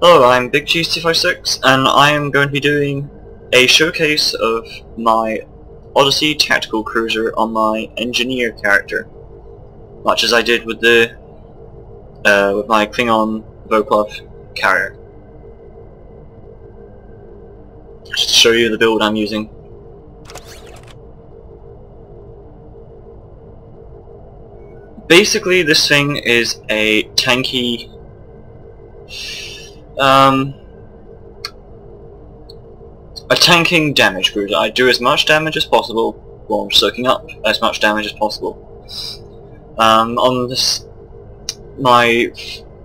Hello, I'm Big Cheese 256, and I am going to be doing a showcase of my Odyssey Tactical Cruiser on my Engineer character, much as I did with the with my Klingon Voklov carrier. Just to show you the build I'm using. Basically, this thing is a tanky a tanking damage cruiser. I do as much damage as possible while soaking up as much damage as possible. On this, my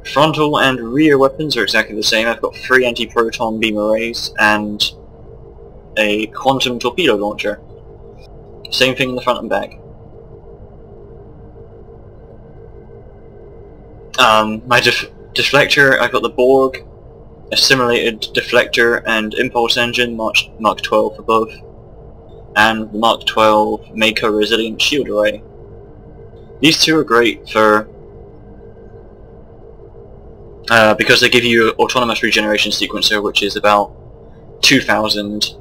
frontal and rear weapons are exactly the same. I've got 3 anti-proton beam arrays and a quantum torpedo launcher. Same thing in the front and back. My deflector, I've got the Borg, a simulated deflector and impulse engine, Mark 12 for both, and the Mark 12 Mako Resilient Shield Array. These two are great for because they give you autonomous regeneration sequencer, which is about 2,000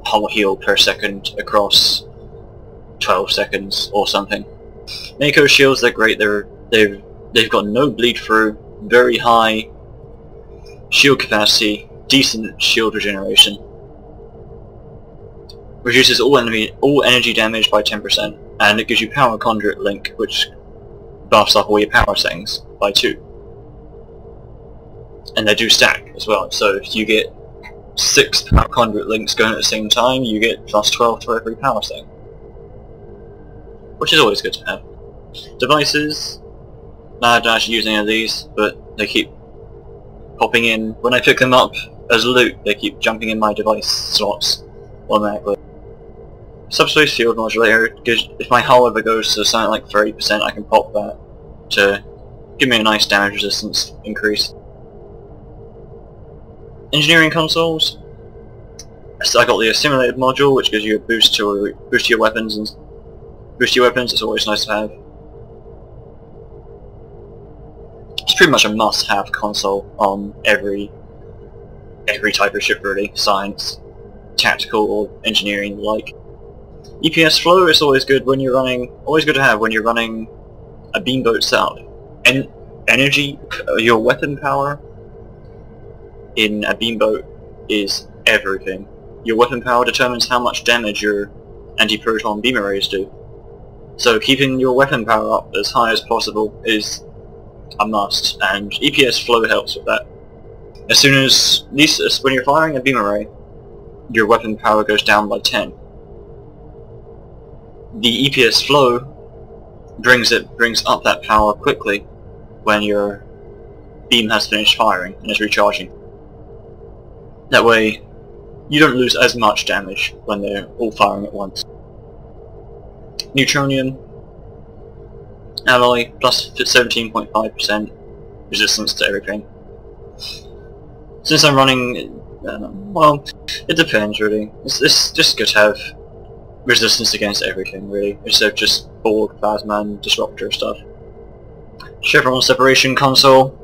hull heal per second across 12 seconds or something. Mako shields, they're great. They've got no bleed through, very high shield capacity, decent shield regeneration. Reduces all energy damage by 10%, and it gives you power conduit link, which buffs up all your power settings by 2. And they do stack as well, so if you get 6 power conduit links going at the same time, you get plus 12 to every power setting, which is always good to have. Devices, I don't actually use any of these, but they keep popping in. When I pick them up as loot, they keep jumping in my device slots automatically. Subspace field modulator, because if my hull ever goes to something like 30%, I can pop that to give me a nice damage resistance increase. Engineering consoles. So I got the assimilated module, which gives you a boost to your weapons, and it's always nice to have. It's pretty much a must-have console on every type of ship, really. Science, tactical, or engineering like. EPS flow is always good when you're running. Always good to have when you're running a beamboat setup. Energy, your weapon power in a beamboat is everything. Your weapon power determines how much damage your anti-proton beam arrays do. So keeping your weapon power up as high as possible is a must, and EPS flow helps with that. As soon as when you're firing a beam array, your weapon power goes down by 10. The EPS flow brings up that power quickly when your beam has finished firing and is recharging. That way, you don't lose as much damage when they're all firing at once. Neutronium alloy, plus 17.5% resistance to everything. Since I'm running, well, it depends really. It's just good to have resistance against everything really, instead of just Borg, Plasma and Disruptor stuff. Chevron Separation console.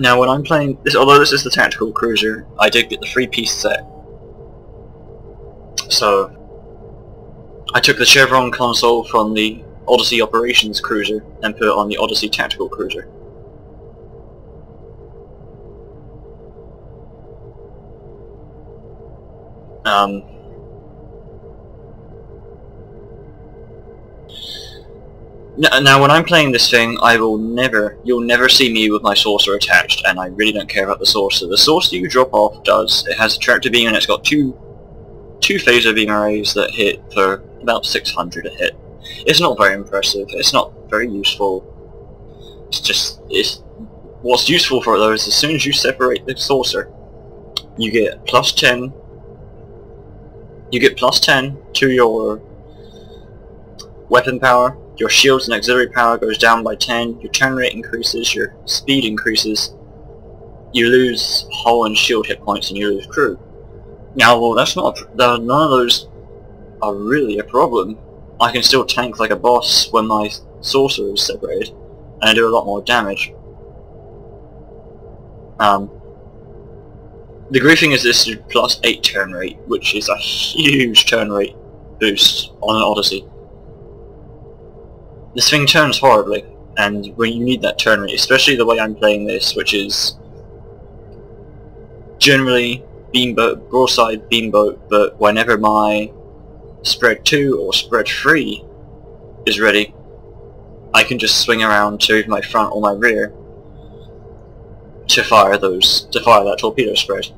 Now when I'm playing this, although this is the Tactical Cruiser, I did get the 3-piece set. So I took the Chevron console from the Odyssey Operations Cruiser and put it on the Odyssey Tactical Cruiser. Now when I'm playing this thing, you'll never see me with my saucer attached, and I really don't care about the saucer. The saucer you drop off it has a tractor beam, and it's got two phaser beam arrays that hit for about 600 a hit. It's not very impressive, it's not very useful. What's useful for it though is as soon as you separate the saucer, you get plus 10 to your weapon power, your shields and auxiliary power goes down by 10, your turn rate increases, your speed increases, you lose hull and shield hit points, and you lose crew. Now, well, none of those are really a problem. I can still tank like a boss when my saucer is separated, and I do a lot more damage. The great thing is this is +8 turn rate, which is a huge turn rate boost on an Odyssey. This thing turns horribly, and when you need that turn rate, especially the way I'm playing this, which is generally beamboat, broadside beamboat, but whenever my spread 2 or spread 3 is ready, I can just swing around to either my front or my rear to fire that torpedo spread.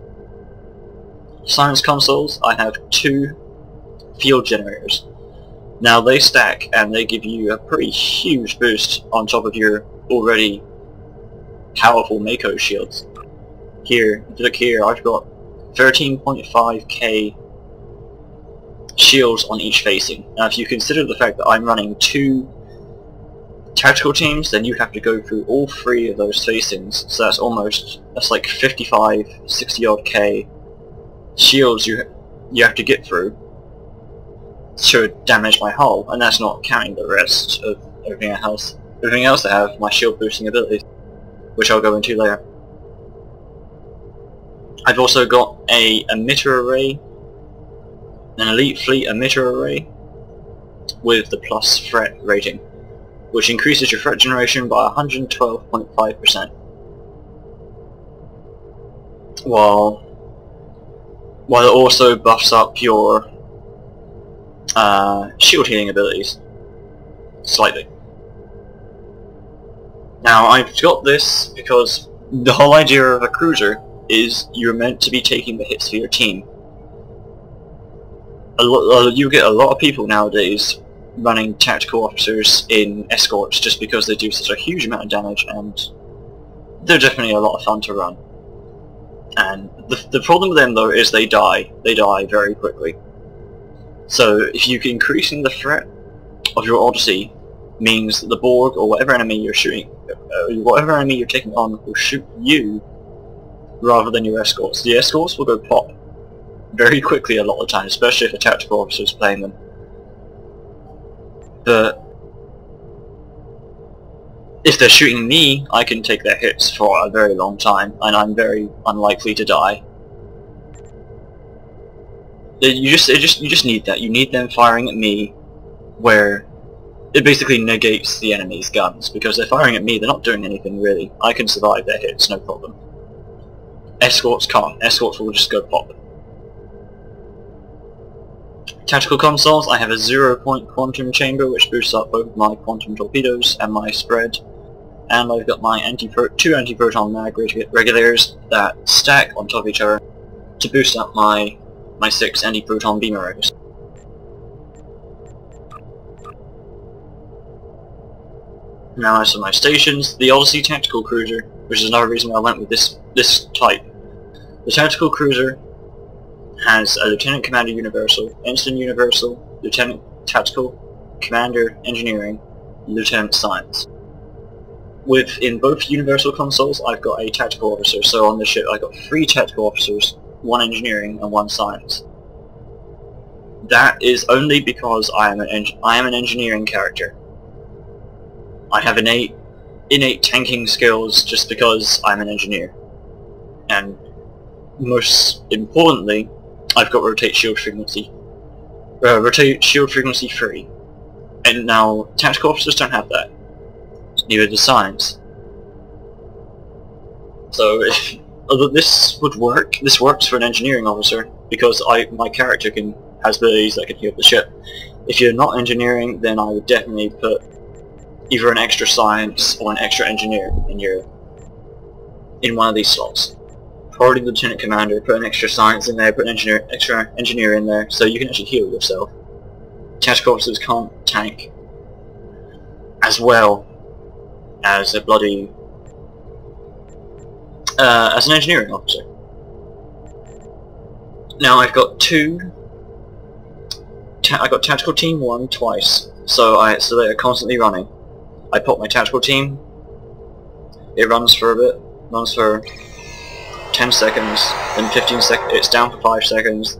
Science consoles, I have 2 field generators. Now they stack and they give you a pretty huge boost on top of your already powerful Mako shields. Here, if you look here, I've got 13.5k shields on each facing. Now if you consider the fact that I'm running 2 tactical teams, then you have to go through all 3 of those facings, so that's like 55, 60 odd k shields you have to get through to damage my hull, and that's not counting the rest of everything else. Everything else I have, my shield boosting abilities, which I'll go into later. I've also got a emitter array, an elite fleet emitter array with the plus threat rating, which increases your threat generation by 112.5%, while it also buffs up your shield healing abilities slightly. Now I've got this because the whole idea of a cruiser is you're meant to be taking the hits for your team. You get a lot of people nowadays running tactical officers in escorts just because they do such a huge amount of damage, and they're definitely a lot of fun to run. And the problem with them though is they die very quickly. So if you increasing the threat of your Odyssey means that the Borg or whatever enemy you're shooting, whatever enemy you're taking on will shoot you rather than your escorts. The escorts will go pop very quickly a lot of the time, especially if a tactical officer is playing them. But if they're shooting me, I can take their hits for a very long time, and I'm very unlikely to die. You just need that. You need them firing at me, where it basically negates the enemy's guns, because they're firing at me. They're not doing anything really. I can survive their hits, no problem. Escorts can't. Escorts will just go pop. Tactical consoles, I have a 0-point quantum chamber which boosts up both my quantum torpedoes and my spread, and I've got my two anti-proton mag regulators that stack on top of each other to boost up my 6 anti-proton beam arrays. Now as for my stations, the Odyssey Tactical Cruiser, which is another reason why I went with this type. The Tactical Cruiser has a Lieutenant Commander Universal, Ensign Universal, Lieutenant Tactical, Commander Engineering, Lieutenant Science. In both Universal consoles I've got a Tactical Officer, so on the ship I've got 3 Tactical Officers, 1 Engineering and 1 Science. That is only because I am an engineering character. I have innate tanking skills just because I'm an engineer. And most importantly, I've got rotate shield frequency 3. And now tactical officers don't have that. Neither does Science. So this works for an engineering officer because my character has abilities that can heal the ship. If you're not engineering, then I would definitely put either an extra Science or an extra engineer in one of these slots. Probably the Lieutenant Commander, put an extra Science in there, put an extra engineer in there, so you can actually heal yourself. Tactical officers can't tank as well as a bloody as an engineering officer. Now I've got I got Tactical Team 1 twice, so they are constantly running. I pop my Tactical Team, it runs for a bit, runs for 10 seconds, then 15 seconds, it's down for 5 seconds,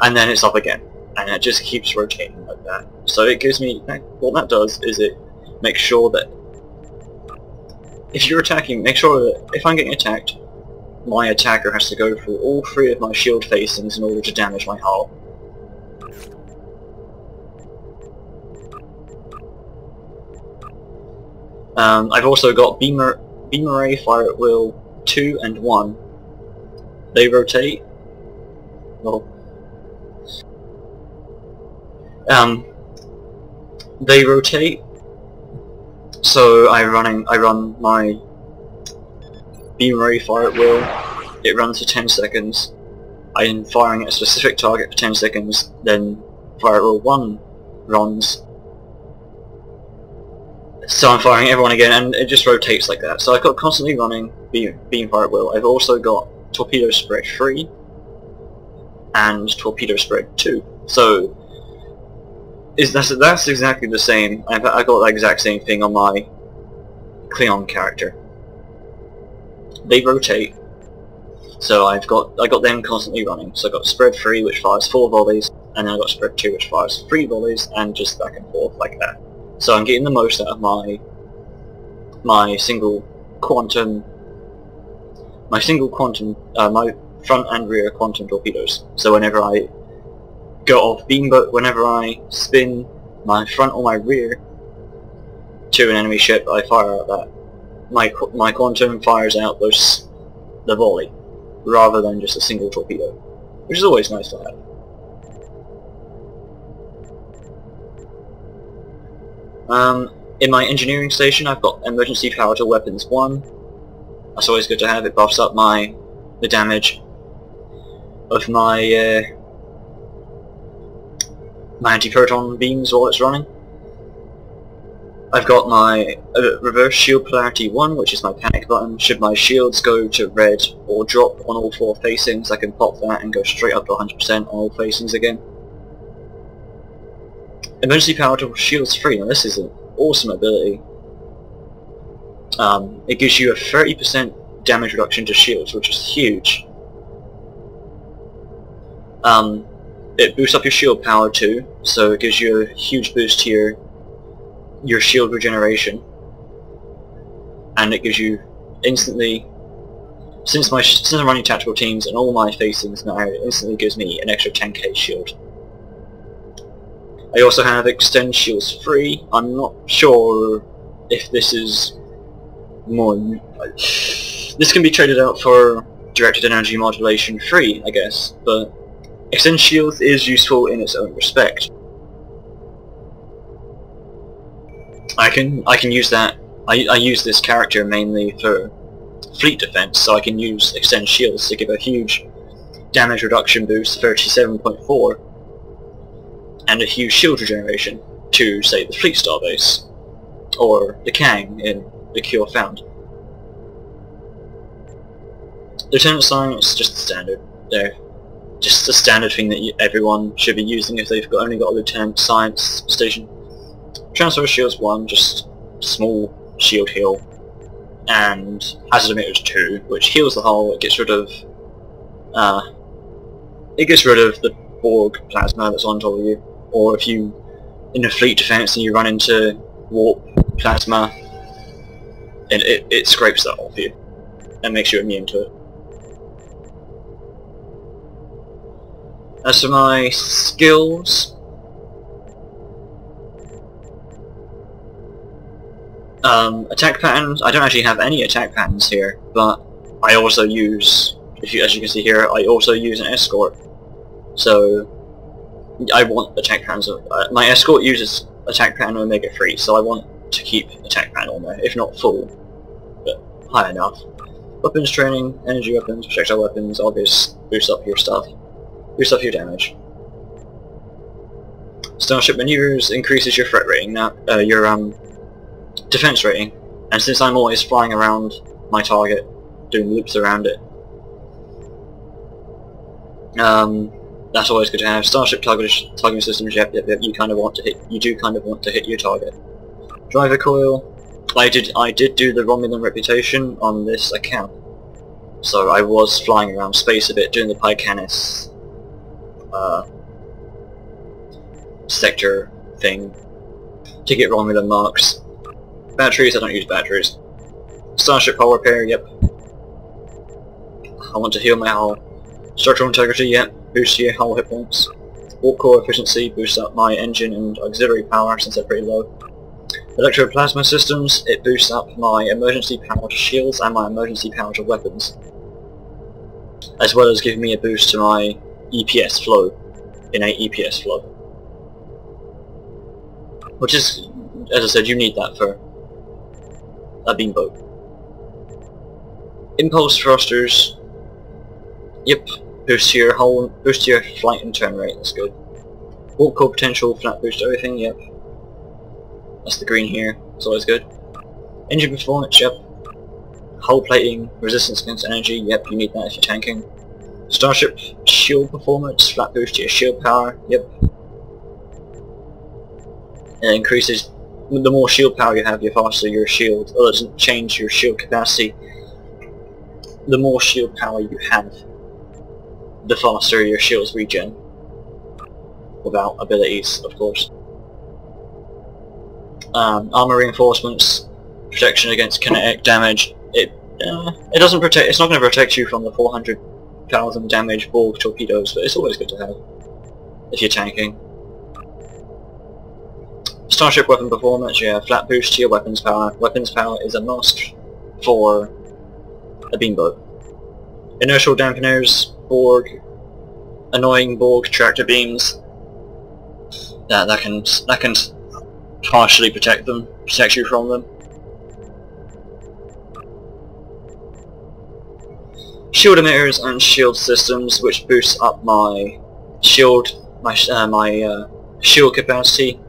and then it's up again. And it just keeps rotating like that. So it gives me, what that does is it makes sure that if you're attacking, make sure that if I'm getting attacked, my attacker has to go through all 3 of my shield facings in order to damage my hull. I've also got beam array, fire at will 2 and 1. They rotate. Well, they rotate. So I run my beam array, fire at will. It runs for 10 seconds. I am firing at a specific target for 10 seconds. Then fire at will 1 runs. So I'm firing everyone again, and it just rotates like that. So I've got constantly running beam fire at will. I've also got torpedo spread 3 and torpedo spread 2. So that's exactly the same. I got the exact same thing on my Cleon character. They rotate. So I got them constantly running. So I got spread 3, which fires 4 volleys, and then I got spread 2, which fires 3 volleys, and just back and forth like that. So I'm getting the most out of my single quantum, my front and rear quantum torpedoes. So whenever I go off beam, but whenever I spin my front or my rear to an enemy ship, I fire out that. My quantum fires out the volley, rather than just a single torpedo, which is always nice to have. In my engineering station, I've got emergency power to weapons 1. That's always good to have. It buffs up the damage of my anti-proton beams while it's running. I've got my reverse shield polarity 1, which is my panic button. Should my shields go to red or drop on all 4 facings, I can pop that and go straight up to 100% on all facings again. Emergency power to shields 3. Now this is an awesome ability. It gives you a 30% damage reduction to shields, which is huge. It boosts up your shield power too, so it gives you a huge boost to your shield regeneration, and it gives you instantly. Since I'm running tactical teams and all my facings now, it instantly gives me an extra 10k shield. I also have extend shields 3. I'm not sure if this is more. This can be traded out for directed energy modulation 3, I guess, but extend shields is useful in its own respect. I can use that. I use this character mainly for fleet defense, so I can use extend shields to give a huge damage reduction boost, 37.4. and a huge shield regeneration to, say, the Fleet Star base, or the Kang in the Cure Found. Lieutenant Science, just the standard. There, just the standard thing that everyone should be using if they've only got a Lieutenant Science station. Transfer Shields 1, just small shield heal, and Hazard Emitters 2, which heals the hull. It gets rid of the Borg plasma that's on top of you. Or if you in a fleet defense and you run into warp plasma, and it scrapes that off you and makes you immune to it. As for my skills, attack patterns, I don't actually have any attack patterns here, but I also use, as you can see here, I also use an escort. So I want attack patterns. My escort uses attack pattern Omega 3, so I want to keep attack pattern on there, if not full, but high enough. Weapons training, energy weapons, projectile weapons, obvious, boost up your stuff, boost up your damage. Starship maneuvers increases your threat rating, now your defense rating, and since I'm always flying around my target, doing loops around it, that's always good to have. Starship targeting systems, yep, you do kind of want to hit your target. Driver coil, I did do the Romulan reputation on this account, so I was flying around space a bit doing the Pycanis sector thing to get Romulan marks. Batteries, I don't use batteries. Starship hull repair, yep. I want to heal my hull. Structural integrity, yep, boosts your hull hit points. Warp core efficiency boosts up my engine and auxiliary power since they're pretty low. Electroplasma systems, it boosts up my emergency power to shields and my emergency power to weapons, as well as giving me a boost to my EPS flow, innate EPS flow. Which is, as I said, you need that for a beamboat. Impulse thrusters, yep, boost your flight and turn rate, that's good. Warp core potential, flat boost everything, yep. That's the green here, it's always good. Engine performance, yep. Hull plating, resistance against energy, yep, you need that if you're tanking. Starship shield performance, flat boost to your shield power, yep. It increases, the more shield power you have, the faster your shield, well, it doesn't change your shield capacity. The more shield power you have, the faster your shields regen. Without abilities, of course. Armor reinforcements, protection against kinetic damage. It doesn't protect. It's not going to protect you from the 400,000 damage Borg torpedoes, but it's always good to have if you're tanking. Starship weapon performance, yeah, flat boost to your weapons power. Weapons power is a must for a beamboat. Inertial dampeners, Borg, annoying Borg tractor beams. That can partially protect you from them. Shield emitters and shield systems, which boosts up my shield, shield capacity,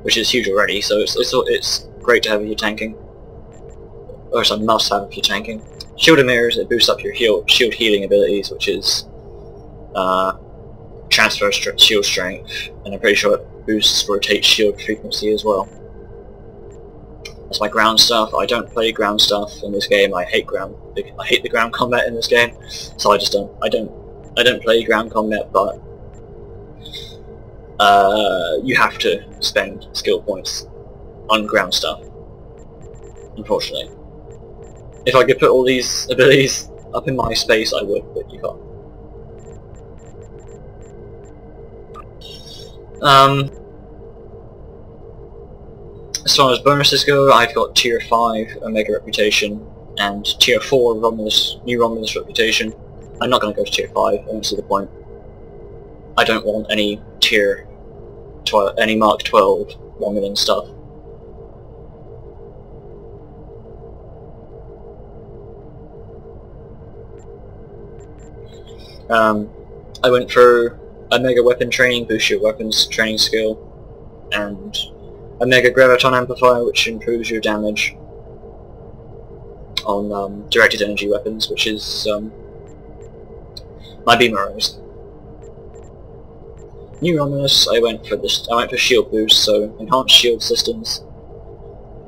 which is huge already. So it's great to have if you're tanking, or it's a must-have if you're tanking. Shield emitters, it boosts up your shield healing abilities, which is transfer shield strength, and I'm pretty sure it boosts rotate shield frequency as well. That's my ground stuff. I don't play ground stuff in this game. I hate the ground combat in this game, so I don't play ground combat. But you have to spend skill points on ground stuff, unfortunately. If I could put all these abilities up in my space, I would, but you can't. As far as bonuses go, I've got Tier 5 Omega Reputation and Tier 4 New Romulus Reputation. I'm not going to go to Tier 5, I don't see the point. I don't want any any Mark 12 Romulan stuff. I went for Omega Weapon Training, boosts your weapons training skill, and Omega Graviton Amplifier, which improves your damage on directed energy weapons, which is my beam arrows. New Romulus, I went for shield boost, so enhanced shield systems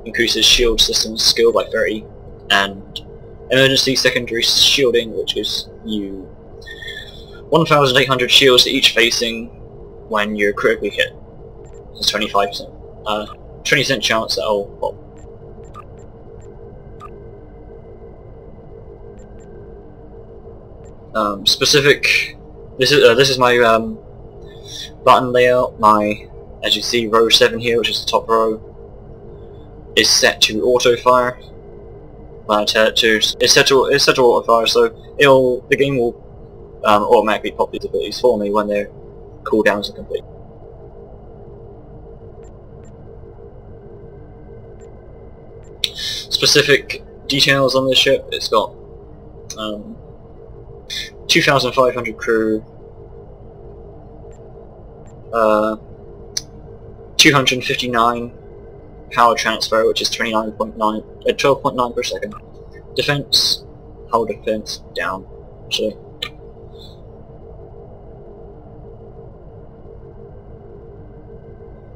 increases shield systems skill by 30, and emergency secondary shielding, which gives you 1,800 shields to each facing when you're critically hit. It's 25%. 20% chance that'll pop. Specific. This is my button layout. As you see, row 7 here, which is the top row, is set to auto fire. When I tell it to, it's set to auto fire, so the game will automatically pop these abilities for me when their cooldowns are complete. Specific details on this ship: it's got 2,500 crew, 259 power transfer, which is 12.9 per second. Defense, hull defense down. Actually,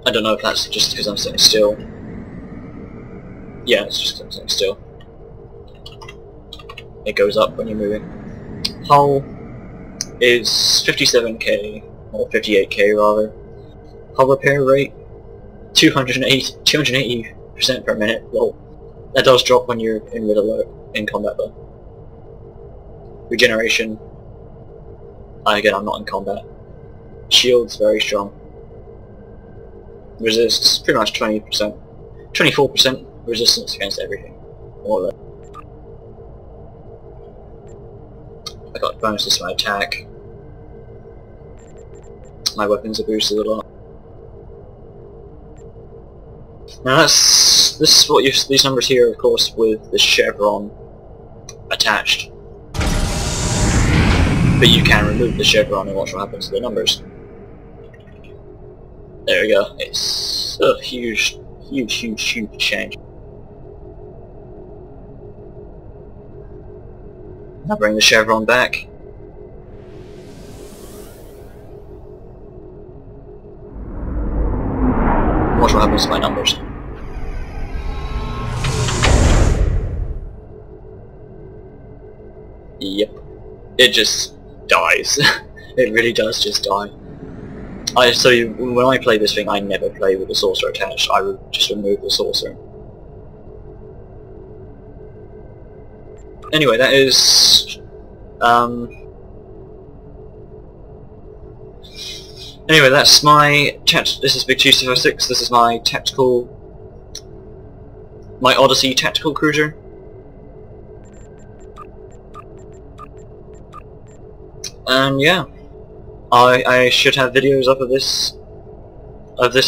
I don't know if that's just because I'm sitting still. Yeah, it's just because I'm sitting still. It goes up when you're moving. Hull is 57k, or 58k rather. Hull repair rate 280% per minute. Well, that does drop when you're in red alert in combat though. Regeneration. Again, I'm not in combat. Shield's very strong. Resists pretty much 20%. 24% resistance against everything. More or less. I got bonuses to my attack. My weapons are boosted a lot. Now this is what these numbers here, of course, with the chevron attached. But you can remove the chevron and watch what happens to the numbers. There we go. It's a huge change. Now bring the chevron back. Watch what happens to my numbers. Yep. It just dies. It really does just die. When I play this thing, I never play with the saucer attached. I would just remove the saucer. Anyway, that is... Anyway, that's my this is Big 256, this is my Odyssey Tactical Cruiser. And yeah, I should have videos up of this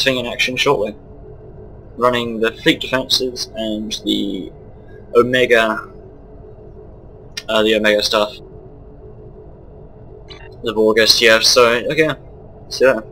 thing in action shortly. Running the fleet defences and the Omega stuff. The Borgus, yeah, so okay. See you later.